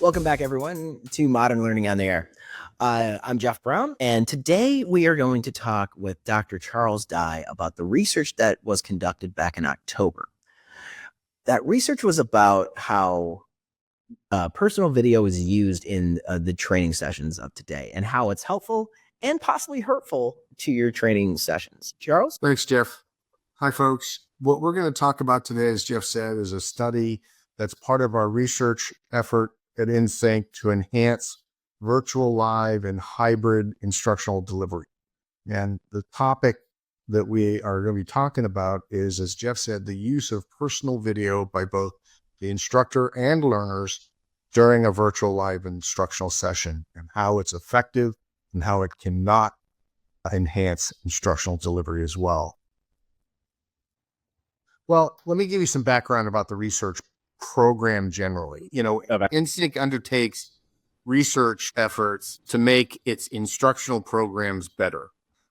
Welcome back, everyone, to Modern Learning on the Air. I'm Jeff Brown, and today we are going to talk with Dr. Charles Dye about the research that was conducted back in October. That research was about how personal video is used in the training sessions of today and how it's helpful and possibly hurtful to your training sessions. Charles? Thanks, Jeff. Hi, folks. What we're going to talk about today, as Jeff said, is a study that's part of our research effort at Insync to enhance virtual, live, and hybrid instructional delivery. And the topic that we are going to be talking about is, as Jeff said, the use of personal video by both the instructor and learners during a virtual live instructional session, and how it's effective and how it cannot enhance instructional delivery as well. Well, let me give you some background about the research program generally. Insync undertakes research efforts to make its instructional programs better.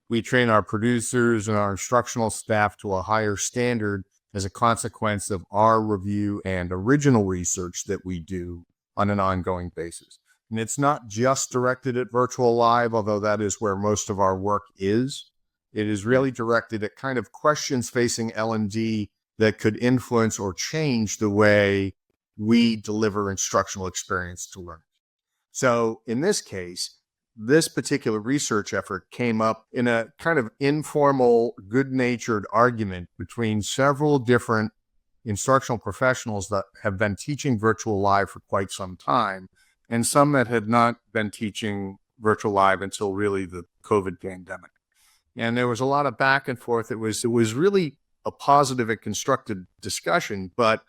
We train our producers and our instructional staff to a higher standard as a consequence of our review and original research that we do on an ongoing basis. And it's not just directed at virtual live, although that is where most of our work is. It is really directed at kind of questions facing L&D that could influence or change the way we deliver instructional experience to learners. So in this case, this particular research effort came up in a kind of informal, good-natured argument between several different instructional professionals that have been teaching virtual live for quite some time, and some that had not been teaching virtual live until really the COVID pandemic. And there was a lot of back and forth. It was really a positive and constructive discussion, but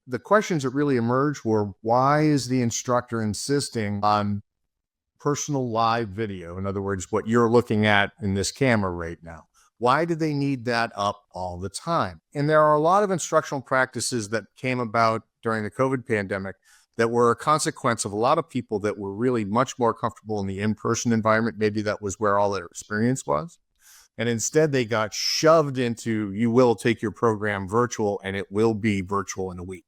the questions that really emerged were, why is the instructor insisting on personal live video? In other words, what you're looking at in this camera right now. Why do they need that up all the time? And there are a lot of instructional practices that came about during the COVID pandemic that were a consequence of a lot of people that were really much more comfortable in the in-person environment. Maybe that was where all their experience was. And instead they got shoved into, you will take your program virtual and it will be virtual in a week.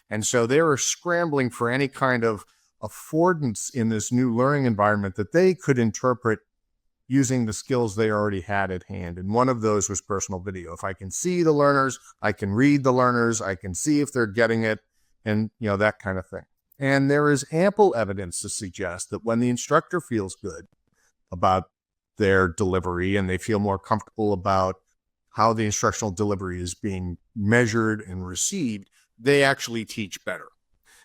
And so they were scrambling for any kind of affordance in this new learning environment that they could interpret using the skills they already had at hand. And one of those was personal video. If I can see the learners, I can read the learners, I can see if they're getting it, and that kind of thing. And there is ample evidence to suggest that when the instructor feels good about their delivery and they feel more comfortable about how the instructional delivery is being measured and received, they actually teach better.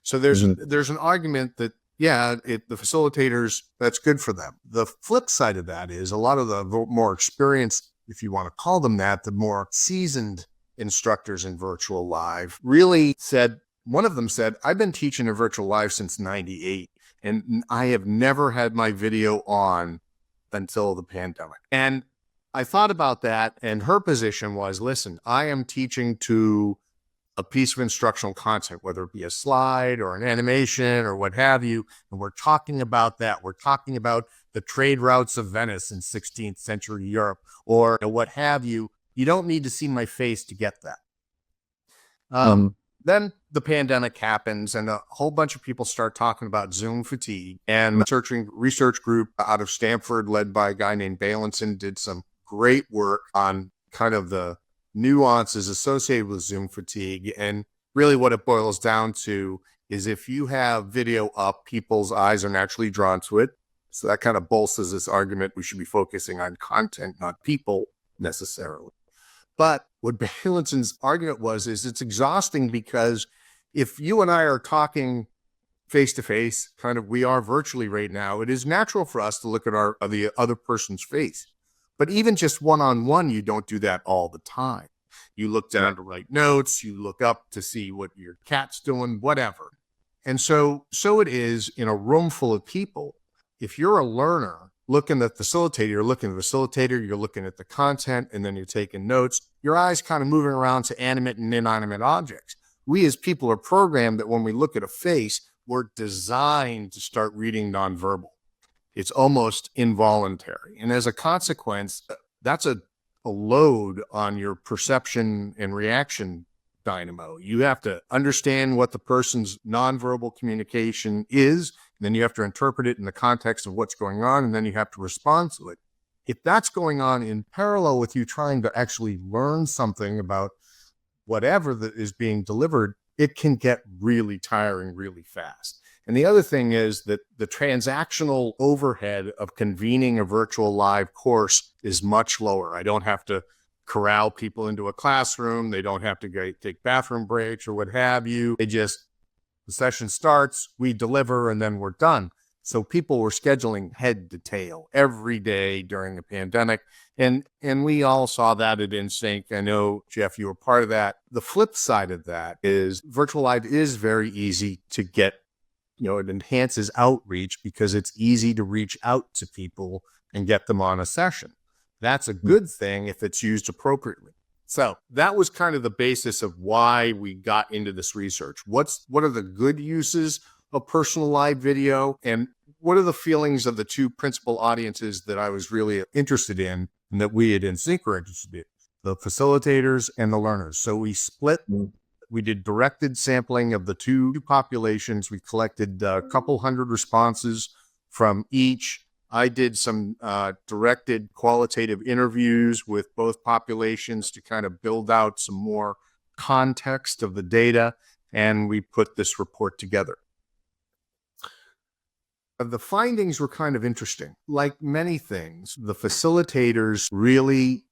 So there's an argument that, the facilitators, that's good for them. The flip side of that is a lot of the more experienced, if you want to call them that, the more seasoned instructors in virtual live really said, one of them said, I've been teaching in virtual live since '98, and I have never had my video on until the pandemic. And I thought about that, and her position was, listen, I am teaching to a piece of instructional content, whether it be a slide or an animation or what have you, and we're talking about that. We're talking about the trade routes of Venice in 16th century Europe or what have you. You don't need to see my face to get that. Then the pandemic happens and a whole bunch of people start talking about Zoom fatigue, and a research group out of Stanford led by a guy named Balanson did some great work on kind of the nuances associated with Zoom fatigue. And really what it boils down to is if you have video up, people's eyes are naturally drawn to it. So that kind of bolsters this argument we should be focusing on content, not people necessarily. But what Balanson's argument is it's exhausting because if you and I are talking face-to-face, kind of we are virtually right now, it is natural for us to look at the other person's face. But even just one-on-one, you don't do that all the time. You look down to write notes, you look up to see what your cat's doing, whatever. And so it is in a room full of people. If you're a learner, looking at the facilitator, you're looking at the content, and then you're taking notes. Your eyes kind of moving around to animate and inanimate objects. We as people are programmed that when we look at a face, we're designed to start reading nonverbal. It's almost involuntary. And as a consequence, that's a load on your perception and reaction dynamo. You have to understand what the person's nonverbal communication is, and then you have to interpret it in the context of what's going on, and then you have to respond to it. If that's going on in parallel with you trying to actually learn something about whatever that is being delivered, it can get really tiring really fast. And the other thing is that the transactional overhead of convening a virtual live course is much lower. I don't have to corral people into a classroom. They don't have to take bathroom breaks or what have you. The session starts, we deliver, and then we're done. So people were scheduling head to tail every day during the pandemic. And we all saw that at Insync. I know, Jeff, you were part of that. The flip side of that is virtual live is very easy to get. It enhances outreach because it's easy to reach out to people and get them on a session. That's a good thing if it's used appropriately. So that was kind of the basis of why we got into this research. What are the good uses of personal live video, and what are the feelings of the two principal audiences that I was really interested in and that we at Insync were interested in? The facilitators and the learners. So we split. We did directed sampling of the two populations. We collected a couple hundred responses from each. I did some directed qualitative interviews with both populations to kind of build out some more context of the data, and we put this report together. The findings were kind of interesting. Like many things, the facilitators really,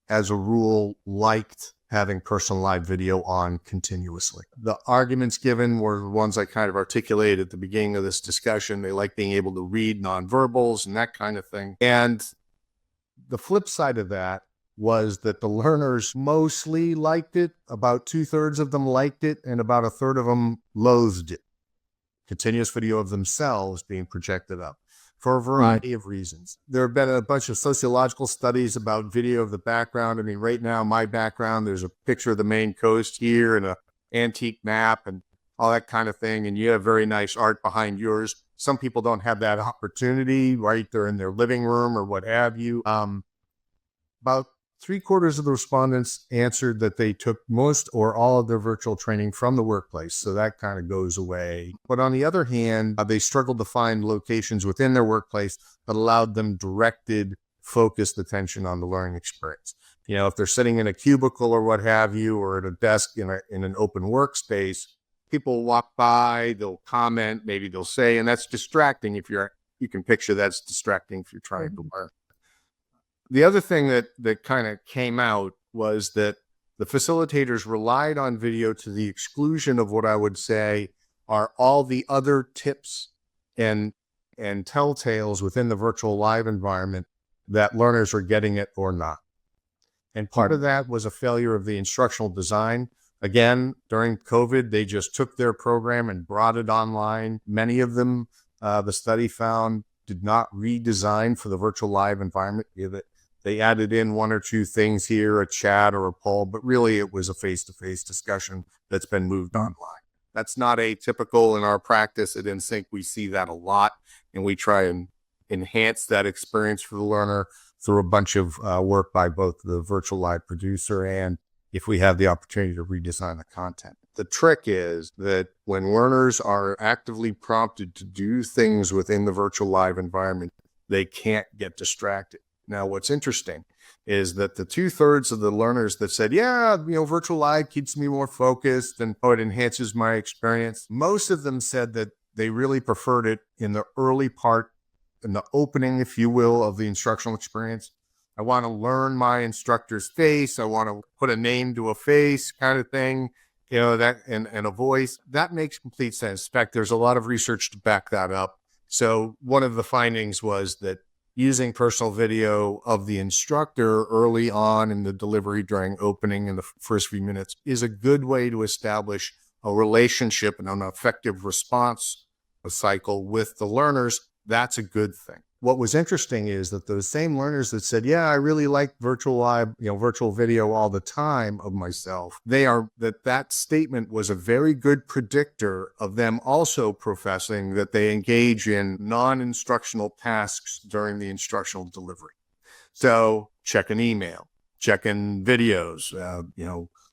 as a rule, liked having personal live video on continuously. The arguments given were the ones I kind of articulated at the beginning of this discussion. They like being able to read nonverbals and that kind of thing. And the flip side of that was that the learners mostly liked it. About 2/3 of them liked it, and about 1/3 of them loathed it. Continuous video of themselves being projected up for a variety of reasons. There have been a bunch of sociological studies about video of the background. I mean, right now, my background, there's a picture of the Maine coast here and an antique map and all that kind of thing. And you have very nice art behind yours. Some people don't have that opportunity, right? They're in their living room or what have you. About 3/4 of the respondents answered that they took most or all of their virtual training from the workplace. So that kind of goes away. But on the other hand, they struggled to find locations within their workplace that allowed them directed, focused attention on the learning experience. If they're sitting in a cubicle or what have you, or at a desk in an open workspace, people walk by, they'll comment, maybe they'll say, and that's distracting you can picture that's distracting if you're trying to learn. The other thing that kind of came out was that the facilitators relied on video to the exclusion of what I would say are all the other tips and telltales within the virtual live environment that learners are getting it or not. And part of that was a failure of the instructional design. Again, during COVID, they just took their program and brought it online. Many of them, the study found, did not redesign for the virtual live environment. They added in one or two things here, a chat or a poll, but really it was a face-to-face discussion that's been moved online. That's not atypical in our practice at Insync. We see that a lot, and we try and enhance that experience for the learner through a bunch of work by both the virtual live producer and if we have the opportunity to redesign the content. The trick is that when learners are actively prompted to do things within the virtual live environment, they can't get distracted. Now, what's interesting is that the 2/3 of the learners that said, virtual live keeps me more focused and it enhances my experience. Most of them said that they really preferred it in the early part, in the opening, if you will, of the instructional experience. I want to learn my instructor's face. I want to put a name to a face kind of thing, that and a voice. That makes complete sense. In fact, there's a lot of research to back that up. So one of the findings was that using personal video of the instructor early on in the delivery during opening in the first few minutes is a good way to establish a relationship and an effective response cycle with the learners. That's a good thing. What was interesting is that those same learners that said, I really like virtual live, virtual video all the time of myself, that statement was a very good predictor of them also professing that they engage in non-instructional tasks during the instructional delivery. So check an email, check in videos,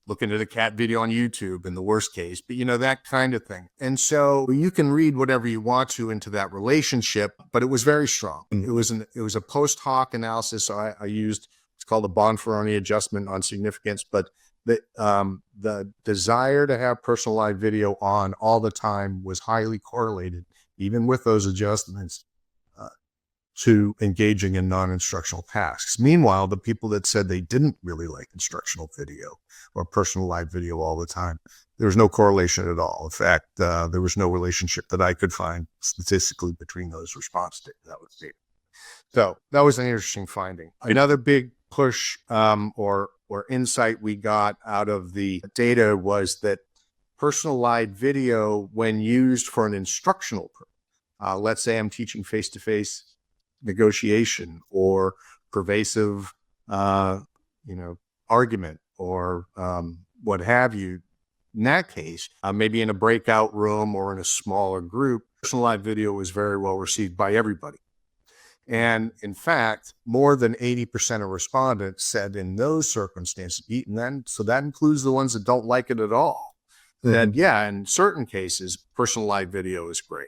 looking at a cat video on YouTube in the worst case, but that kind of thing. And so you can read whatever you want to into that relationship, but it was very strong. It was a post hoc analysis. So I used, it's called the Bonferroni adjustment on significance, but the desire to have personalized video on all the time was highly correlated, even with those adjustments, to engaging in non-instructional tasks. Meanwhile, the people that said they didn't really like instructional video or personalized video all the time, there was no correlation at all. In fact, there was no relationship that I could find statistically between those response data. That was data. So that was an interesting finding. Another big push or insight we got out of the data was that personalized video, when used for an instructional purpose, let's say I'm teaching face-to-face negotiation or pervasive, argument or what have you. In that case, maybe in a breakout room or in a smaller group, personalized video was very well received by everybody. And in fact, more than 80% of respondents said in those circumstances, so that includes the ones that don't like it at all, that in certain cases, personalized video is great.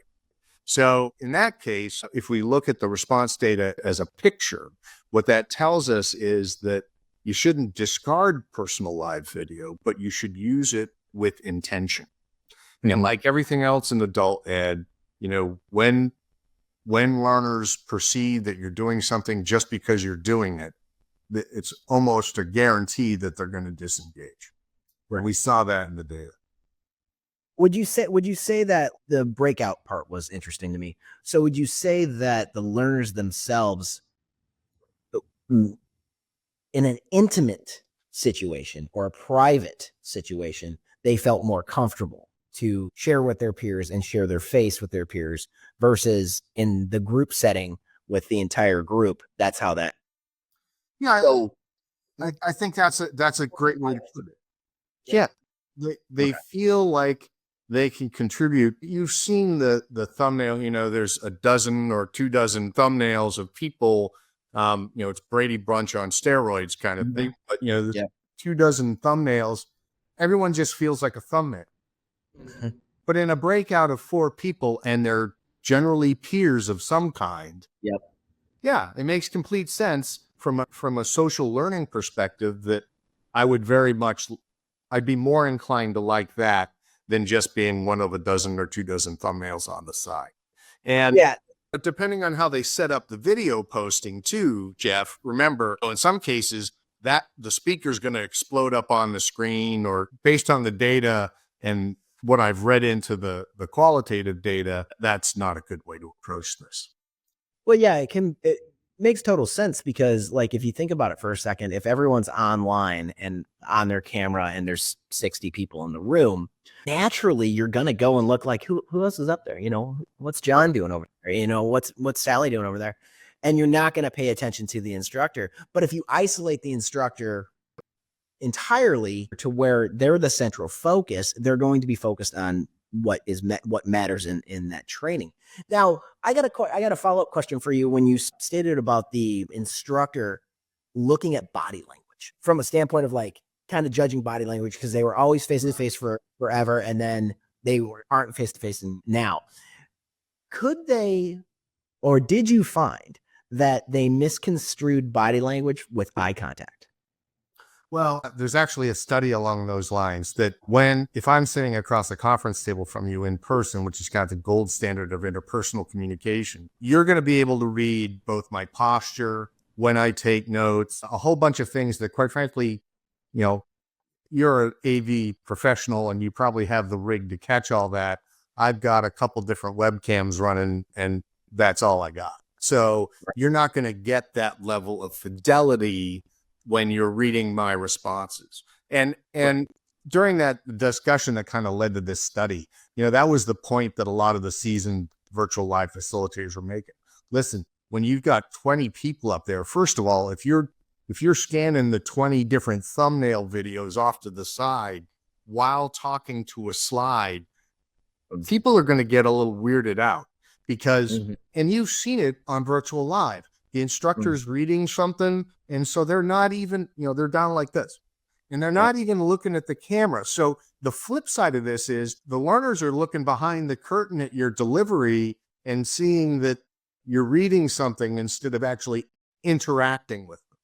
So in that case, if we look at the response data as a picture, what that tells us is that you shouldn't discard personalized video, but you should use it with intention. And like everything else in adult ed, when learners perceive that you're doing something just because you're doing it, it's almost a guarantee that they're going to disengage. Right. We saw that in the data. Would you say that the breakout part was interesting to me? So would you say that the learners themselves, in an intimate situation or a private situation, they felt more comfortable to share with their peers and share their face with their peers versus in the group setting with the entire group? That's how that. Yeah, I think that's a great way to put it. Yeah, they feel like they can contribute. You've seen the thumbnail, there's a dozen or 24 thumbnails of people, it's Brady Brunch on steroids kind of thing. But, there's 24 thumbnails. Everyone just feels like a thumbnail. But in a breakout of 4 people, and they're generally peers of some kind. Yep. Yeah, it makes complete sense from a social learning perspective that I'd be more inclined to like that than just being one of a dozen or 24 thumbnails on the side. And but depending on how they set up the video posting too, Jeff, remember, in some cases that the speaker's going to explode up on the screen, or based on the data and what I've read into the qualitative data, that's not a good way to approach this. Well, yeah, it makes total sense, because like, if you think about it for a second, if everyone's online and on their camera and there's 60 people in the room, naturally you're going to go and look like, who else is up there? What's John doing over there? What's Sally doing over there? And you're not going to pay attention to the instructor. But if you isolate the instructor entirely to where they're the central focus, they're going to be focused on what matters in that training. Now, I got a follow-up question for you when you stated about the instructor looking at body language from a standpoint of like kind of judging body language, because they were always face-to-face for forever, and then they aren't face-to-face now. Could they, or did you find that they misconstrued body language with eye contact? Well, there's actually a study along those lines that if I'm sitting across a conference table from you in person, which is kind of the gold standard of interpersonal communication, you're going to be able to read both my posture, when I take notes, a whole bunch of things that, quite frankly, you're an AV professional and you probably have the rig to catch all that. I've got a couple different webcams running and that's all I got. So you're not going to get that level of fidelity when you're reading my responses. And during that discussion that kind of led to this study, that was the point that a lot of the seasoned virtual live facilitators were making. Listen, when you've got 20 people up there, first of all, if you're scanning the 20 different thumbnail videos off to the side while talking to a slide, people are going to get a little weirded out because, and you've seen it on virtual live, the instructor's reading something, and so they're not even, they're down like this. and they're not even looking at the camera. So the flip side of this is the learners are looking behind the curtain at your delivery and seeing that you're reading something instead of actually interacting with them.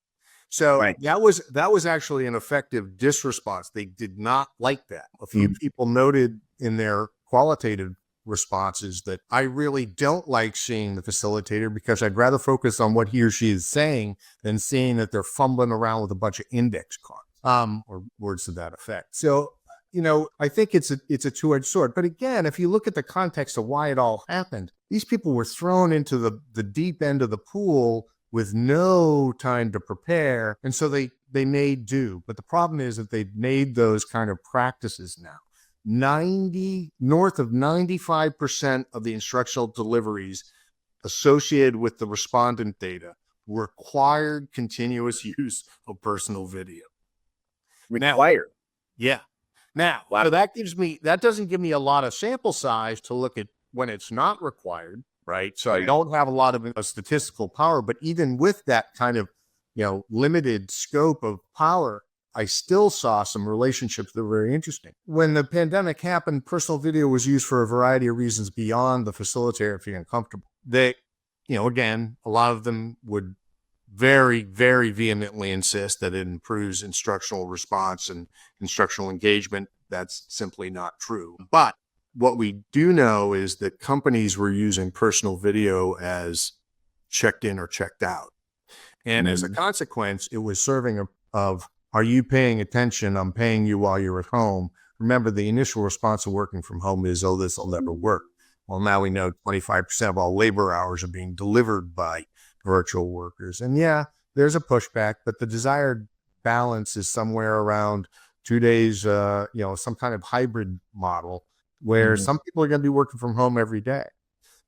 So Right. that was actually an effective disresponse. They did not like that. A few people noted in their qualitative responses that I really don't like seeing the facilitator because I'd rather focus on what he or she is saying than seeing that they're fumbling around with a bunch of index cards, or words to that effect. So, I think it's a two-edged sword. But again, if you look at the context of why it all happened, these people were thrown into the deep end of the pool with no time to prepare. And so they made do. But the problem is that they've made those kind of practices now. North of 95% of the instructional deliveries associated with the respondent data required continuous use of personal video. Required. Yeah. Now, so that doesn't give me a lot of sample size to look at when it's not required, right? So I don't have a lot of statistical power, but even with that kind of, limited scope of power, I still saw some relationships that were very interesting. When the pandemic happened, personal video was used for a variety of reasons beyond the facilitator feeling comfortable. They, again, a lot of them would very, very vehemently insist that it improves instructional response and instructional engagement. That's simply not true. But what we do know is that companies were using personal video as checked in or checked out. And as a consequence, it was serving of, are you paying attention? I'm paying you while you're at home. Remember, the initial response of working from home is, oh, this will never work. Well, now we know 25% of all labor hours are being delivered by virtual workers. And yeah, there's a pushback, but the desired balance is somewhere around 2 days, some kind of hybrid model where some people are going to be working from home every day.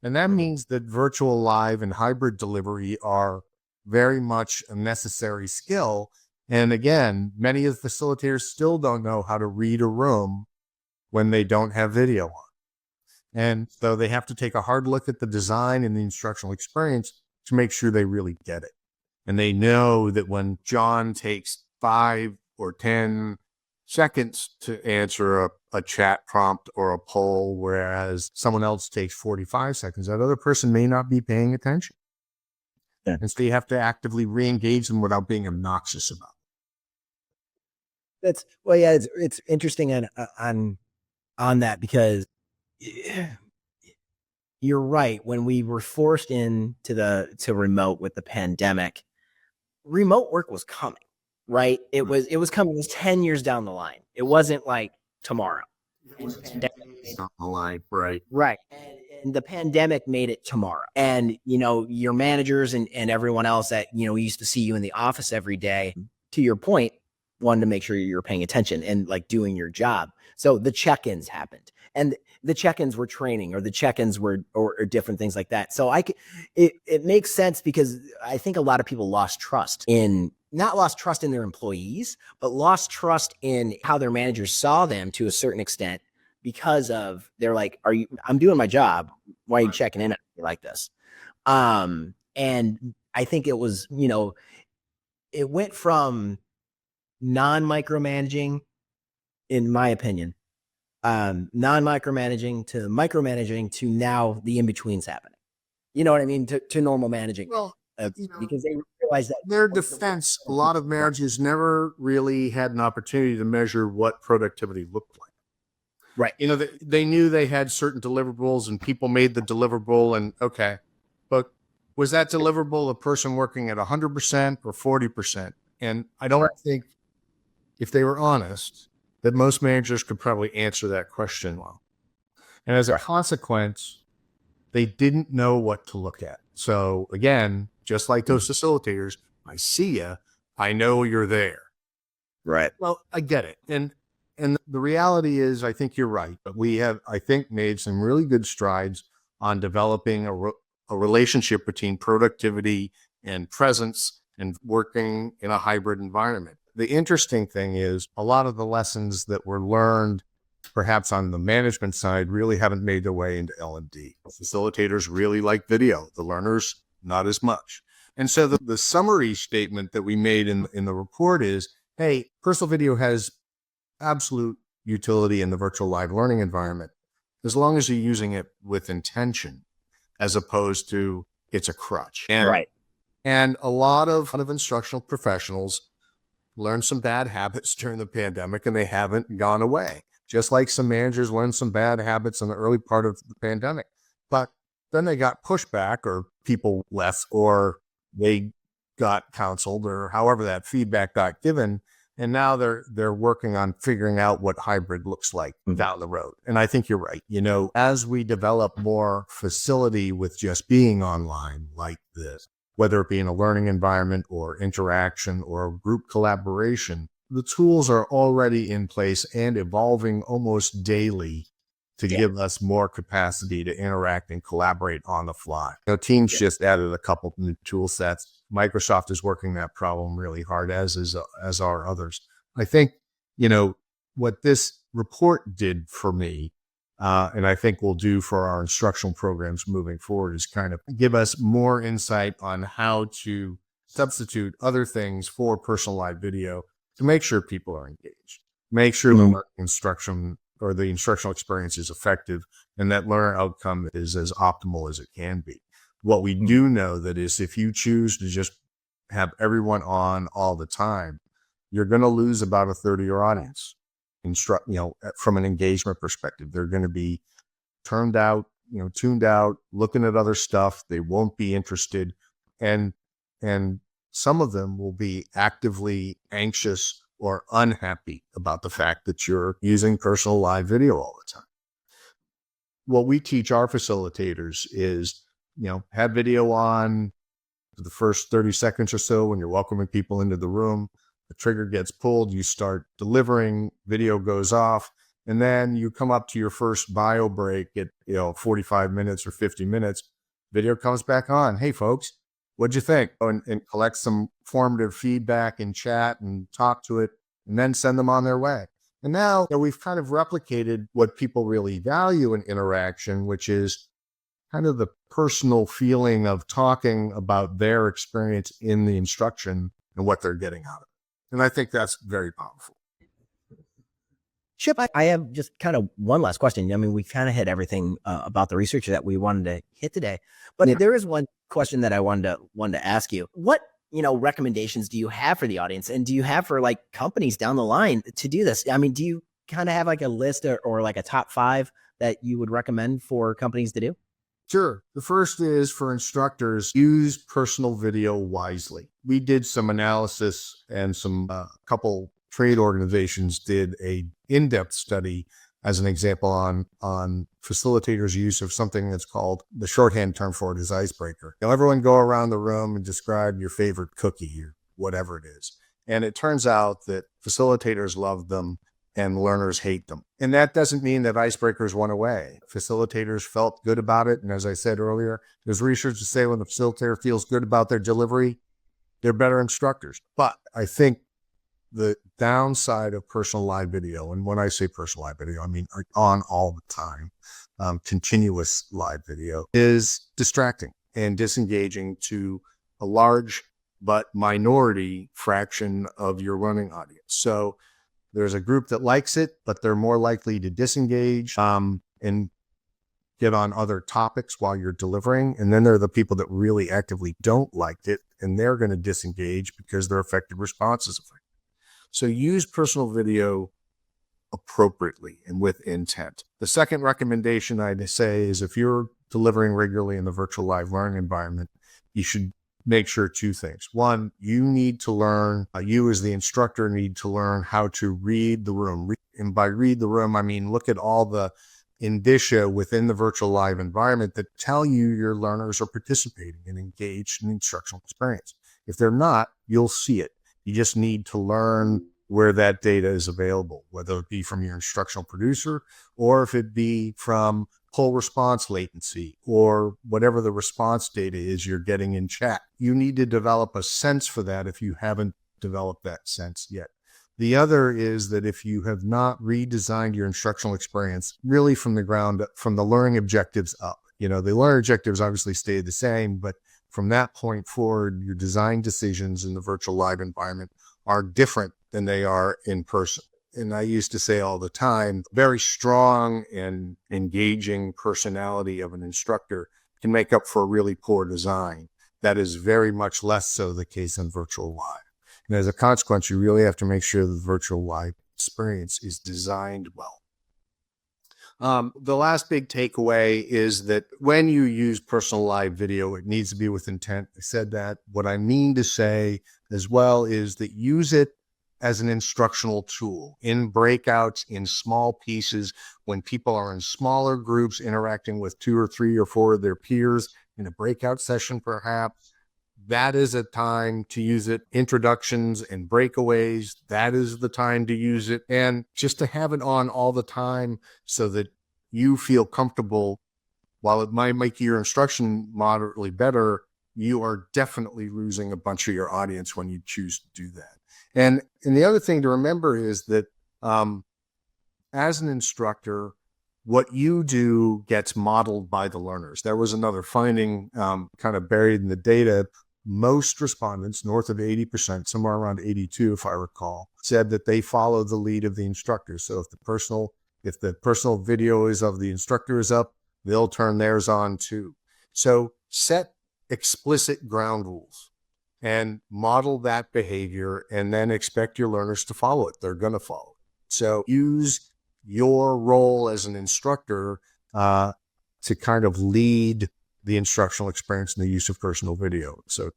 And that means that virtual, live, and hybrid delivery are very much a necessary skill. And again, many of the facilitators still don't know how to read a room when they don't have video on. And so they have to take a hard look at the design and the instructional experience to make sure they really get it. And they know that when John takes 5 or 10 seconds to answer a chat prompt or a poll, whereas someone else takes 45 seconds, that other person may not be paying attention. Yeah. And so you have to actively re-engage them without being obnoxious about it. It's interesting on that because you're right. When we were forced into remote with the pandemic, remote work was coming, right? It was coming. It was 10 years down the line. It wasn't like tomorrow. Right. Right. And the pandemic made it tomorrow. And, your managers and everyone else that, used to see you in the office every day, to your point, wanted to make sure you're paying attention and like doing your job. So the check-ins happened, and the check-ins were training, or the check-ins were or different things like that. So it makes sense because I think a lot of people not lost trust in their employees, but lost trust in how their managers saw them to a certain extent, because of they're like, I'm doing my job. Why are you checking in at me like this? And I think it was, it went from non-micromanaging, in my opinion, non-micromanaging to micromanaging, to now the in-betweens happening. You know what I mean? To normal managing. Well, because they realized that their defense, a lot of managers never really had an opportunity to measure what productivity looked like. Right. They knew they had certain deliverables and people made the deliverable, and okay, but was that deliverable a person working at 100% or 40%? And I don't think, if they were honest, that most managers could probably answer that question well. And as a consequence, they didn't know what to look at. So again, just like those facilitators, I see you, I know you're there. Right. Well, I get it. And the reality is, I think you're right, but we have, I think, made some really good strides on developing a relationship between productivity and presence and working in a hybrid environment. The interesting thing is, a lot of the lessons that were learned perhaps on the management side really haven't made their way into L&D. Facilitators really like video, the learners not as much. And so the summary statement that we made in the report is, hey, personal video has absolute utility in the virtual live learning environment, as long as you're using it with intention, as opposed to it's a crutch. Right. And a lot of instructional professionals learned some bad habits during the pandemic, and they haven't gone away. Just like some managers learned some bad habits in the early part of the pandemic. But then they got pushback, or people left, or they got counseled, or however that feedback got given. And now they're working on figuring out what hybrid looks like down the road. And I think you're right. As we develop more facility with just being online like this, whether it be in a learning environment or interaction or group collaboration, the tools are already in place and evolving almost daily to give us more capacity to interact and collaborate on the fly. Teams just added a couple new tool sets. Microsoft is working that problem really hard, as are others. I think, what this report did for me, and I think will do for our instructional programs moving forward, is kind of give us more insight on how to substitute other things for personal live video to make sure people are engaged, make sure the instruction or the instructional experience is effective, and that learner outcome is as optimal as it can be. What we do know that is, if you choose to just have everyone on all the time, you're going to lose about a third of your audience. From an engagement perspective, they're going to be tuned out, looking at other stuff. They won't be interested. And some of them will be actively anxious or unhappy about the fact that you're using personal live video all the time. What we teach our facilitators is, have video on for the first 30 seconds or so when you're welcoming people into the room. The trigger gets pulled, you start delivering, video goes off, and then you come up to your first bio break at 45 minutes or 50 minutes, video comes back on. Hey folks, what'd you think? And collect some formative feedback in chat and talk to it, and then send them on their way. And now we've kind of replicated what people really value in interaction, which is kind of the personal feeling of talking about their experience in the instruction and what they're getting out of it. And I think that's very powerful. Chip, I have just kind of one last question. I mean, we kind of hit everything about the research that we wanted to hit today, but there is one question that I wanted to ask you. What recommendations do you have for the audience, and do you have for like companies down the line to do this? I mean, do you kind of have like a list or like a top 5 that you would recommend for companies to do? Sure. The first is, for instructors, use personal video wisely. We did some analysis, and some couple trade organizations did a in-depth study as an example on facilitators' use of something that's called, the shorthand term for it is icebreaker. Everyone go around the room and describe your favorite cookie or whatever it is. And it turns out that facilitators love them and learners hate them. And that doesn't mean that icebreakers went away. Facilitators felt good about it. And as I said earlier, there's research to say when the facilitator feels good about their delivery, they're better instructors. But I think the downside of personal live video, and when I say personal live video, I mean on all the time, continuous live video, is distracting and disengaging to a large but minority fraction of your learning audience. So there's a group that likes it, but they're more likely to disengage and get on other topics while you're delivering. And then there are the people that really actively don't like it, and they're going to disengage because their effective response is effective. So use personal video appropriately and with intent. The second recommendation I'd say is, if you're delivering regularly in the virtual live learning environment, you should make sure 2 things. One, you need to learn, you as the instructor need to learn how to read the room. And by read the room, I mean look at all the indicia within the virtual live environment that tell you your learners are participating and engaged in the instructional experience. If they're not, you'll see it. You just need to learn where that data is available, whether it be from your instructional producer or if it be from pull response latency or whatever the response data is you're getting in chat. You need to develop a sense for that if you haven't developed that sense yet. The other is that if you have not redesigned your instructional experience really from the ground, from the learning objectives up, the learning objectives obviously stay the same, but from that point forward, your design decisions in the virtual live environment are different than they are in person. And I used to say all the time, very strong and engaging personality of an instructor can make up for a really poor design. That is very much less so the case in virtual live. And as a consequence, you really have to make sure the virtual live experience is designed well. The last big takeaway is that when you use personal live video, it needs to be with intent. I said that. What I mean to say as well is that use it as an instructional tool in breakouts, in small pieces, when people are in smaller groups interacting with 2 or 3 or 4 of their peers in a breakout session, perhaps. That is a time to use it. Introductions and breakaways, that is the time to use it. And just to have it on all the time so that you feel comfortable, while it might make your instruction moderately better, you are definitely losing a bunch of your audience when you choose to do that. And the other thing to remember is that as an instructor, what you do gets modeled by the learners. There was another finding kind of buried in the data. Most respondents, north of 80%, somewhere around 82 if I recall, said that they follow the lead of the instructor. So if the personal video is of the instructor is up, they'll turn theirs on too. So set explicit ground rules and model that behavior, and then expect your learners to follow it. They're going to follow it. So use your role as an instructor to kind of lead the instructional experience in the use of personal video. So,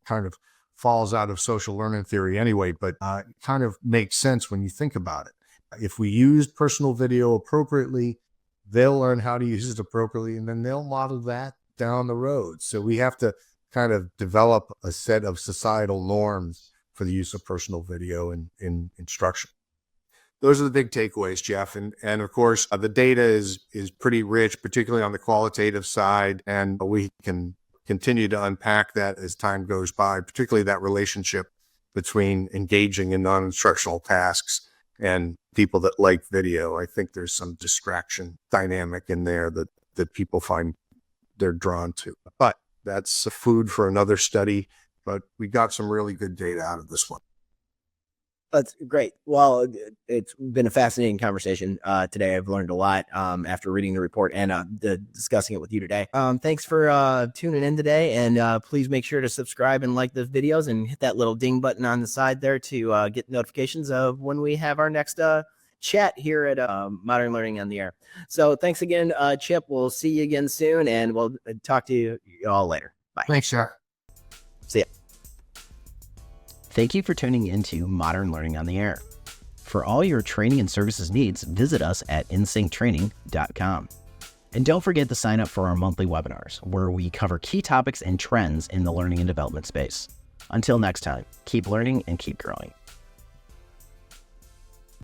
kind of falls out of social learning theory anyway, but it kind of makes sense when you think about it. If we use personal video appropriately, they'll learn how to use it appropriately, and then they'll model that down the road. So we have to kind of develop a set of societal norms for the use of personal video in instruction. Those are the big takeaways, Jeff. And of course, the data is pretty rich, particularly on the qualitative side. And we can continue to unpack that as time goes by, particularly that relationship between engaging in non-instructional tasks and people that like video. I think there's some distraction dynamic in there that people find they're drawn to. But that's a food for another study. But we got some really good data out of this one. That's great. Well, it's been a fascinating conversation today. I've learned a lot after reading the report and discussing it with you today. Thanks for tuning in today, and please make sure to subscribe and like the videos and hit that little ding button on the side there to get notifications of when we have our next chat here at Modern Learning on the Air. So thanks again, Chip. We'll see you again soon, and we'll talk to you all later. Bye. Thanks, Jack. See ya. Thank you for tuning into Modern Learning on the Air. For all your training and services needs, visit us at insynctraining.com. And don't forget to sign up for our monthly webinars, where we cover key topics and trends in the learning and development space. Until next time, keep learning and keep growing.